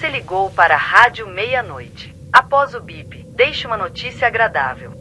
Você ligou para a Rádio Meia-Noite. Após o bip, deixe uma notícia agradável.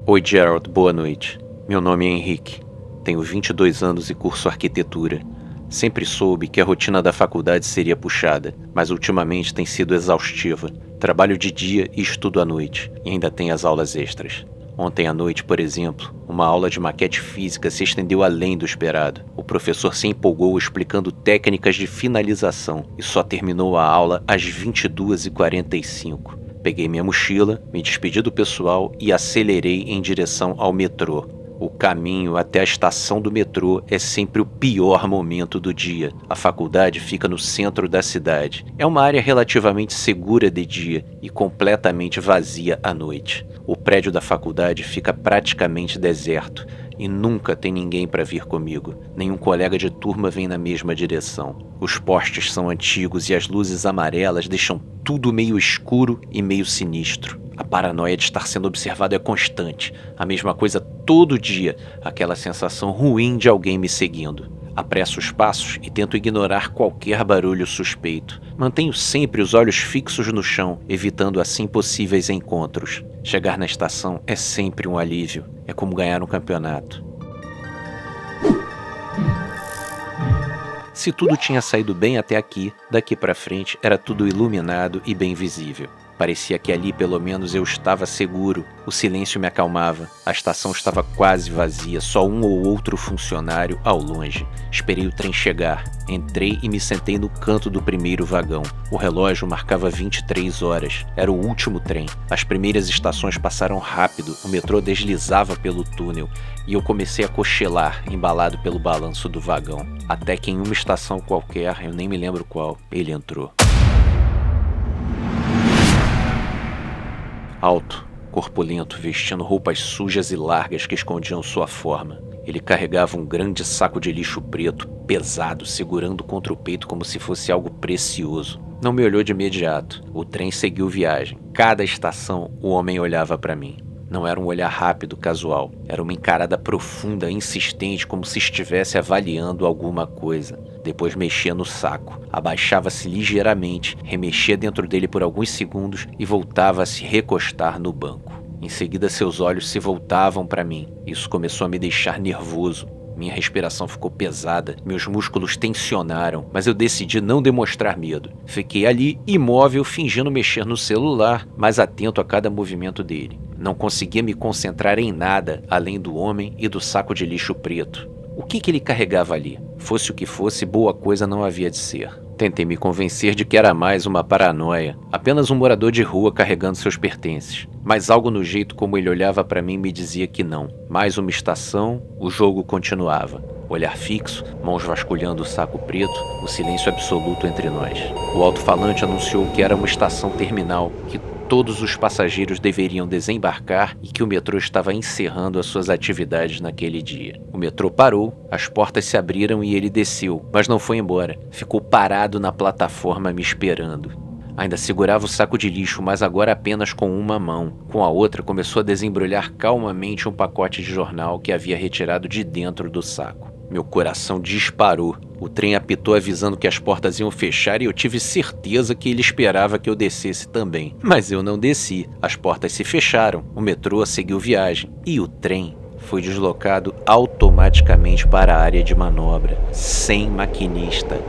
Oi, Gerald, boa noite. Meu nome é Henrique. Tenho 22 anos e curso arquitetura. Sempre soube que a rotina da faculdade seria puxada, mas ultimamente tem sido exaustiva. Trabalho de dia e estudo à noite, e ainda tem as aulas extras. Ontem à noite, por exemplo, uma aula de maquete física se estendeu além do esperado. O professor se empolgou explicando técnicas de finalização e só terminou a aula às 22h45. Peguei minha mochila, me despedi do pessoal e acelerei em direção ao metrô. O caminho até a estação do metrô é sempre o pior momento do dia. A faculdade fica no centro da cidade. É uma área relativamente segura de dia e completamente vazia à noite. O prédio da faculdade fica praticamente deserto e nunca tem ninguém para vir comigo. Nenhum colega de turma vem na mesma direção. Os postes são antigos e as luzes amarelas deixam tudo meio escuro e meio sinistro. A paranoia de estar sendo observado é constante. A mesma coisa todo dia, aquela sensação ruim de alguém me seguindo. Apresso os passos e tento ignorar qualquer barulho suspeito. Mantenho sempre os olhos fixos no chão, evitando assim possíveis encontros. Chegar na estação é sempre um alívio. É como ganhar um campeonato. Se tudo tinha saído bem até aqui, daqui pra frente era tudo iluminado e bem visível. Parecia que ali pelo menos eu estava seguro, o silêncio me acalmava, a estação estava quase vazia, só um ou outro funcionário ao longe. Esperei o trem chegar, entrei e me sentei no canto do primeiro vagão. O relógio marcava 23 horas, era o último trem. As primeiras estações passaram rápido, o metrô deslizava pelo túnel e eu comecei a cochilar, embalado pelo balanço do vagão. Até que em uma estação qualquer, eu nem me lembro qual, ele entrou. Alto, corpulento, vestindo roupas sujas e largas que escondiam sua forma. Ele carregava um grande saco de lixo preto, pesado, segurando contra o peito como se fosse algo precioso. Não me olhou de imediato. O trem seguiu viagem. Cada estação, o homem olhava para mim. Não era um olhar rápido, casual. Era uma encarada profunda, insistente, como se estivesse avaliando alguma coisa. Depois mexia no saco. Abaixava-se ligeiramente, remexia dentro dele por alguns segundos e voltava a se recostar no banco. Em seguida, seus olhos se voltavam para mim. Isso começou a me deixar nervoso. Minha respiração ficou pesada, meus músculos tensionaram, mas eu decidi não demonstrar medo. Fiquei ali, imóvel, fingindo mexer no celular, mas atento a cada movimento dele. Não conseguia me concentrar em nada, além do homem e do saco de lixo preto. O que ele carregava ali? Fosse o que fosse, boa coisa não havia de ser. Tentei me convencer de que era mais uma paranoia, apenas um morador de rua carregando seus pertences. Mas algo no jeito como ele olhava para mim me dizia que não. Mais uma estação, o jogo continuava. Olhar fixo, mãos vasculhando o saco preto, o silêncio absoluto entre nós. O alto-falante anunciou que era uma estação terminal, que todos os passageiros deveriam desembarcar e que o metrô estava encerrando as suas atividades naquele dia. O metrô parou, as portas se abriram e ele desceu, mas não foi embora. Ficou parado na plataforma me esperando. Ainda segurava o saco de lixo, mas agora apenas com uma mão. Com a outra, começou a desembrulhar calmamente um pacote de jornal que havia retirado de dentro do saco. Meu coração disparou. O trem apitou avisando que as portas iam fechar e eu tive certeza que ele esperava que eu descesse também. Mas eu não desci. As portas se fecharam, o metrô seguiu viagem e o trem foi deslocado automaticamente para a área de manobra, sem maquinista.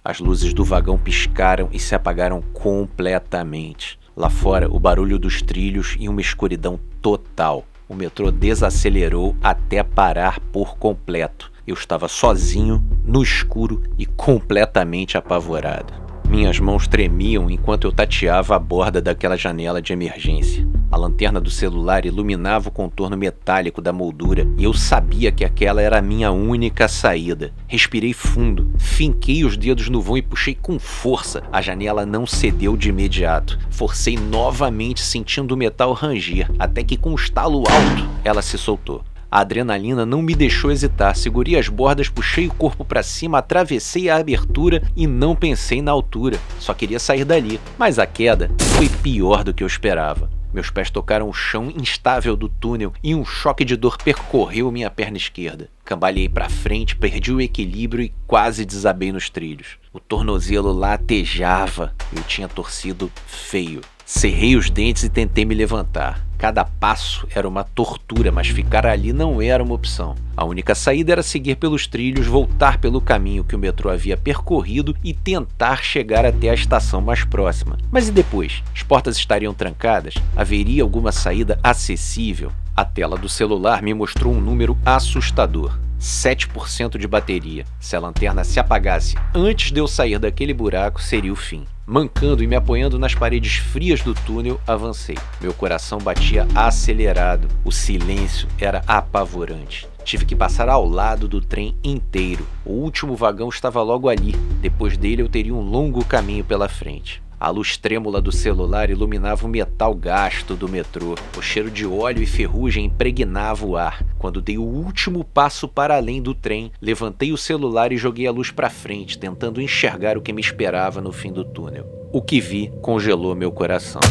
As luzes do vagão piscaram e se apagaram completamente. Lá fora, o barulho dos trilhos e uma escuridão total. O metrô desacelerou até parar por completo. Eu estava sozinho, no escuro e completamente apavorado. Minhas mãos tremiam enquanto eu tateava a borda daquela janela de emergência. A lanterna do celular iluminava o contorno metálico da moldura e eu sabia que aquela era a minha única saída. Respirei fundo, finquei os dedos no vão e puxei com força. A janela não cedeu de imediato. Forcei novamente, sentindo o metal ranger, até que com um estalo alto, ela se soltou. A adrenalina não me deixou hesitar, segurei as bordas, puxei o corpo para cima, atravessei a abertura e não pensei na altura, só queria sair dali. Mas a queda foi pior do que eu esperava. Meus pés tocaram o chão instável do túnel e um choque de dor percorreu minha perna esquerda. Cambaleei para frente, perdi o equilíbrio e quase desabei nos trilhos. O tornozelo latejava, eu tinha torcido feio. Cerrei os dentes e tentei me levantar. Cada passo era uma tortura, mas ficar ali não era uma opção. A única saída era seguir pelos trilhos, voltar pelo caminho que o metrô havia percorrido e tentar chegar até a estação mais próxima. Mas e depois? As portas estariam trancadas? Haveria alguma saída acessível? A tela do celular me mostrou um número assustador. 7% de bateria. Se a lanterna se apagasse antes de eu sair daquele buraco, seria o fim. Mancando e me apoiando nas paredes frias do túnel, avancei. Meu coração batia acelerado. O silêncio era apavorante. Tive que passar ao lado do trem inteiro. O último vagão estava logo ali. Depois dele eu teria um longo caminho pela frente. A luz trêmula do celular iluminava o metal gasto do metrô. O cheiro de óleo e ferrugem impregnava o ar. Quando dei o último passo para além do trem, levantei o celular e joguei a luz para frente, tentando enxergar o que me esperava no fim do túnel. O que vi congelou meu coração.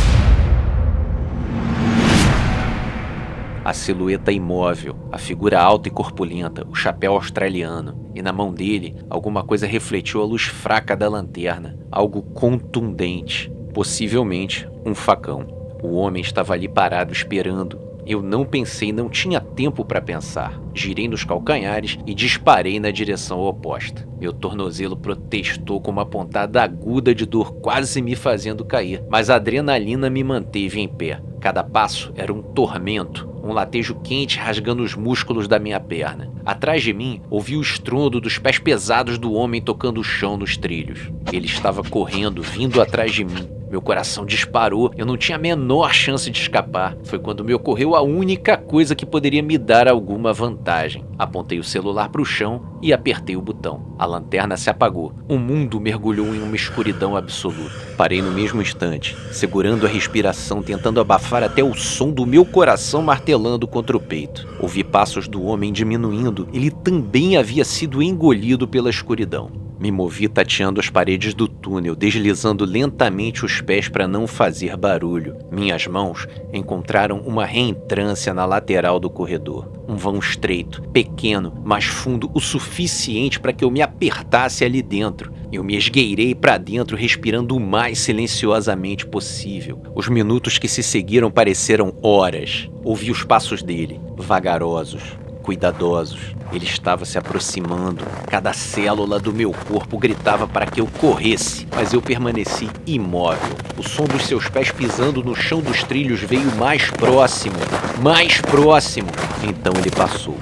A silhueta imóvel, a figura alta e corpulenta, o chapéu australiano. E na mão dele, alguma coisa refletiu a luz fraca da lanterna. Algo contundente, possivelmente um facão. O homem estava ali parado esperando. Eu não pensei, não tinha tempo para pensar. Girei nos calcanhares e disparei na direção oposta. Meu tornozelo protestou com uma pontada aguda de dor, quase me fazendo cair. Mas a adrenalina me manteve em pé. Cada passo era um tormento, um latejo quente rasgando os músculos da minha perna. Atrás de mim, ouvi o estrondo dos pés pesados do homem tocando o chão nos trilhos. Ele estava correndo, vindo atrás de mim. Meu coração disparou, eu não tinha a menor chance de escapar. Foi quando me ocorreu a única coisa que poderia me dar alguma vantagem. Apontei o celular para o chão e apertei o botão. A lanterna se apagou. O mundo mergulhou em uma escuridão absoluta. Parei no mesmo instante, segurando a respiração, tentando abafar até o som do meu coração martelando contra o peito. Ouvi passos do homem diminuindo. Ele também havia sido engolido pela escuridão. Me movi tateando as paredes do túnel, deslizando lentamente os pés para não fazer barulho. Minhas mãos encontraram uma reentrância na lateral do corredor. Um vão estreito, pequeno, mas fundo o suficiente para que eu me apertasse ali dentro. Eu me esgueirei para dentro, respirando o mais silenciosamente possível. Os minutos que se seguiram pareceram horas. Ouvi os passos dele, vagarosos, cuidadosos. Ele estava se aproximando. Cada célula do meu corpo gritava para que eu corresse, mas eu permaneci imóvel. O som dos seus pés pisando no chão dos trilhos veio mais próximo, mais próximo. Então ele passou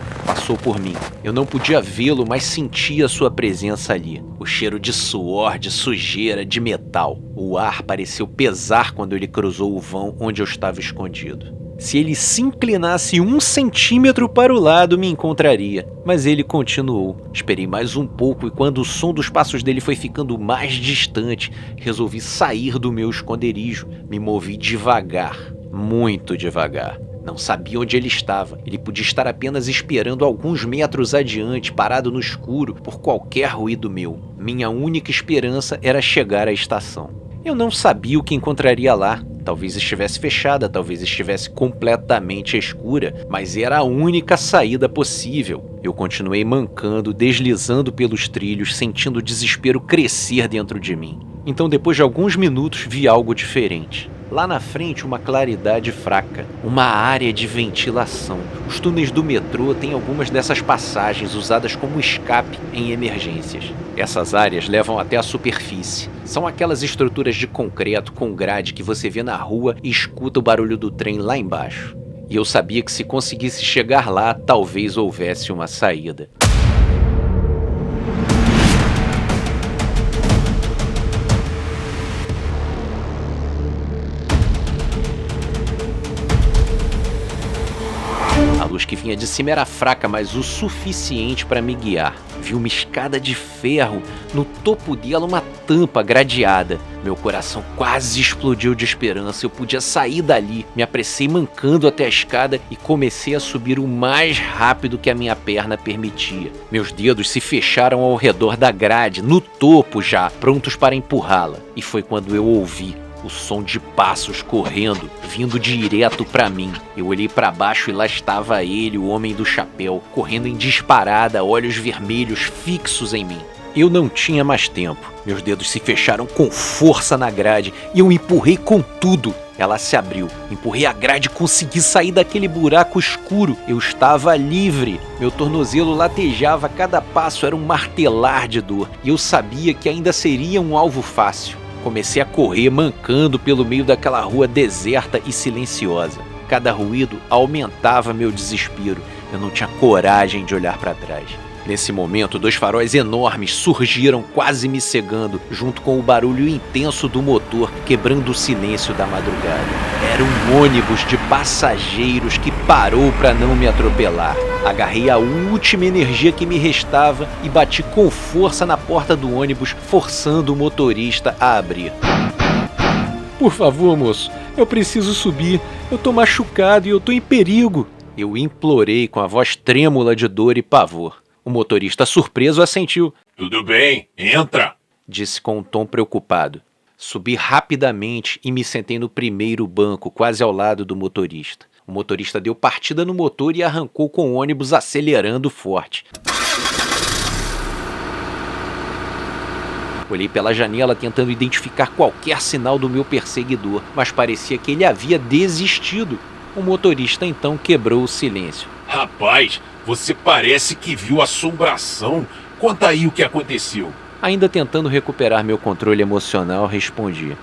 por mim. Eu não podia vê-lo, mas sentia sua presença ali. O cheiro de suor, de sujeira, de metal. O ar pareceu pesar quando ele cruzou o vão onde eu estava escondido. Se ele se inclinasse 1 centímetro para o lado, me encontraria. Mas ele continuou. Esperei mais um pouco e quando o som dos passos dele foi ficando mais distante, resolvi sair do meu esconderijo. Me movi devagar, muito devagar. Não sabia onde ele estava. Ele podia estar apenas esperando alguns metros adiante, parado no escuro, por qualquer ruído meu. Minha única esperança era chegar à estação. Eu não sabia o que encontraria lá. Talvez estivesse fechada, talvez estivesse completamente escura, mas era a única saída possível. Eu continuei mancando, deslizando pelos trilhos, sentindo o desespero crescer dentro de mim. Então, depois de alguns minutos, vi algo diferente. Lá na frente, uma claridade fraca, uma área de ventilação. Os túneis do metrô têm algumas dessas passagens usadas como escape em emergências. Essas áreas levam até a superfície. São aquelas estruturas de concreto com grade que você vê na rua e escuta o barulho do trem lá embaixo. E eu sabia que se conseguisse chegar lá, talvez houvesse uma saída. luz que vinha de cima era fraca, mas o suficiente para me guiar. Vi uma escada de ferro, no topo dela uma tampa gradeada. Meu coração quase explodiu de esperança, eu podia sair dali. Me apressei mancando até a escada e comecei a subir o mais rápido que a minha perna permitia. Meus dedos se fecharam ao redor da grade, no topo já, prontos para empurrá-la. E foi quando eu ouvi o som de passos correndo, vindo direto para mim. Eu olhei para baixo e lá estava ele, o homem do chapéu, correndo em disparada, olhos vermelhos fixos em mim. Eu não tinha mais tempo. Meus dedos se fecharam com força na grade e eu empurrei com tudo. Ela se abriu. Empurrei a grade e consegui sair daquele buraco escuro. Eu estava livre. Meu tornozelo latejava, cada passo era um martelar de dor. E eu sabia que ainda seria um alvo fácil. Comecei a correr mancando pelo meio daquela rua deserta e silenciosa. Cada ruído aumentava meu desespero. Eu não tinha coragem de olhar para trás. Nesse momento, 2 faróis enormes surgiram, quase me cegando, junto com o barulho intenso do motor quebrando o silêncio da madrugada. Era um ônibus de passageiros que parou para não me atropelar. Agarrei a última energia que me restava e bati com força na porta do ônibus, forçando o motorista a abrir. Por favor, moço, eu preciso subir. Eu tô machucado e eu tô em perigo. Eu implorei com a voz trêmula de dor e pavor. O motorista, surpreso, assentiu. Tudo bem, entra, disse com um tom preocupado. Subi rapidamente e me sentei no primeiro banco, quase ao lado do motorista. O motorista deu partida no motor e arrancou com o ônibus acelerando forte. Olhei pela janela tentando identificar qualquer sinal do meu perseguidor, mas parecia que ele havia desistido. O motorista então quebrou o silêncio. Rapaz, você parece que viu assombração. Conta aí o que aconteceu. Ainda tentando recuperar meu controle emocional, respondi.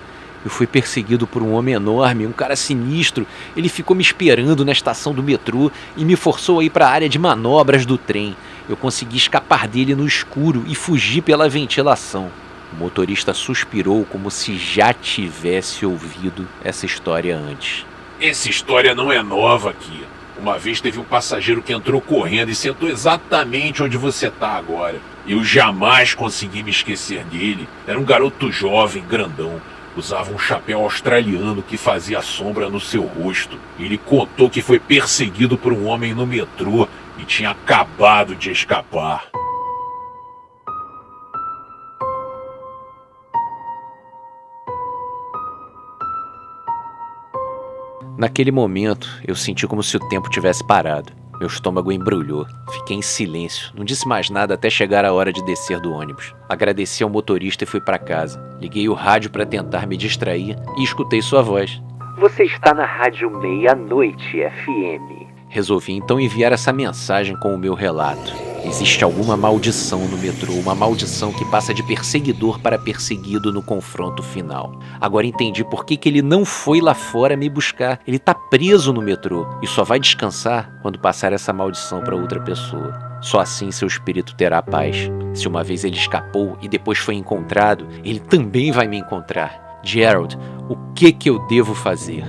Eu fui perseguido por um homem enorme, um cara sinistro. Ele ficou me esperando na estação do metrô e me forçou a ir para a área de manobras do trem. Eu consegui escapar dele no escuro e fugir pela ventilação. O motorista suspirou como se já tivesse ouvido essa história antes. Essa história não é nova aqui. Uma vez teve um passageiro que entrou correndo e sentou exatamente onde você está agora. Eu jamais consegui me esquecer dele. Era um garoto jovem, grandão. Usava um chapéu australiano que fazia sombra no seu rosto. Ele contou que foi perseguido por um homem no metrô e tinha acabado de escapar. Naquele momento, eu senti como se o tempo tivesse parado. Meu estômago embrulhou. Fiquei em silêncio. Não disse mais nada até chegar a hora de descer do ônibus. Agradeci ao motorista e fui para casa. Liguei o rádio para tentar me distrair e escutei sua voz. Você está na Rádio Meia-Noite FM. Resolvi então enviar essa mensagem com o meu relato. Existe alguma maldição no metrô, uma maldição que passa de perseguidor para perseguido no confronto final. Agora entendi por que ele não foi lá fora me buscar. Ele tá preso no metrô e só vai descansar quando passar essa maldição para outra pessoa. Só assim seu espírito terá paz. Se uma vez ele escapou e depois foi encontrado, ele também vai me encontrar. Gerald, o que eu devo fazer?